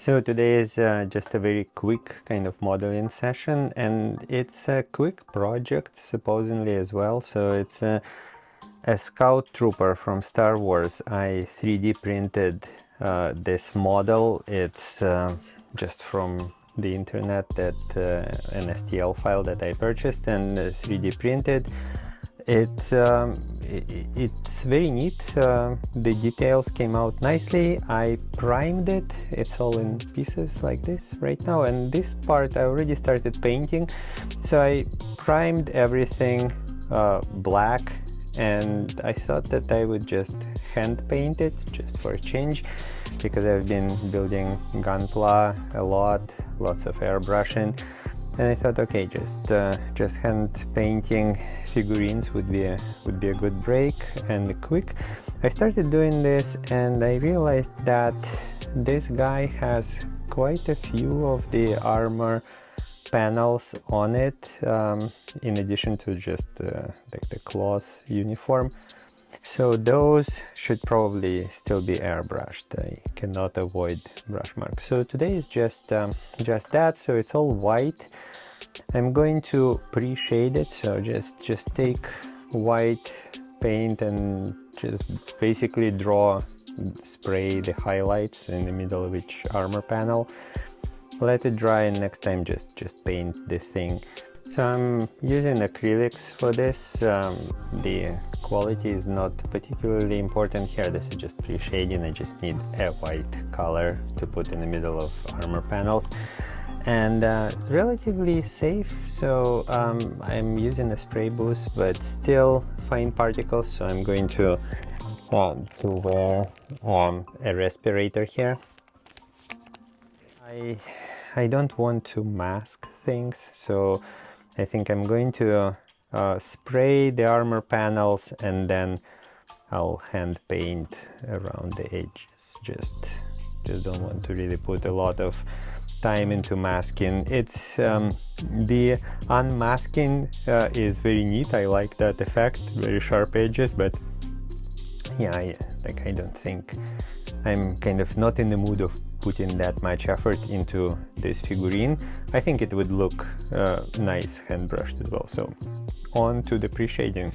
So today is just a very quick kind of modeling session, and it's a quick project supposedly as well. So it's a scout trooper from Star Wars. I 3D printed this model. It's just from the internet, that an STL file that I purchased and 3D printed. It's very neat. The details came out nicely. I primed it. It's all in pieces like this right now, and this part I already started painting. So I primed everything black, and I thought that I would just hand paint it just for a change, because I've been building Gunpla a lot, lots of airbrushing. And I thought, okay, just hand painting figurines would be a good break and quick. I started doing this, and I realized that this guy has quite a few of the armor panels on it, in addition to just like the cloth uniform. So those should probably still be airbrushed. I cannot avoid brush marks. So today is just that. So it's all white. I'm going to pre-shade it. So just take white paint and just basically spray the highlights in the middle of each armor panel. Let it dry, and next time just paint this thing. So I'm using acrylics for this. The quality is not particularly important here. This is just pre-shading. I just need a white color to put in the middle of armor panels, and relatively safe. So I'm using a spray booth, but still fine particles. So I'm going to wear a respirator here. I don't want to mask things, so I think I'm going to spray the armor panels, and then I'll hand paint around the edges. Just don't want to really put a lot of time into masking. It's the unmasking is very neat. I like that effect, very sharp edges, but yeah, I don't think I'm kind of not in the mood of putting that much effort into this figurine. I think it would look nice hand brushed as well. So on to the pre-shading.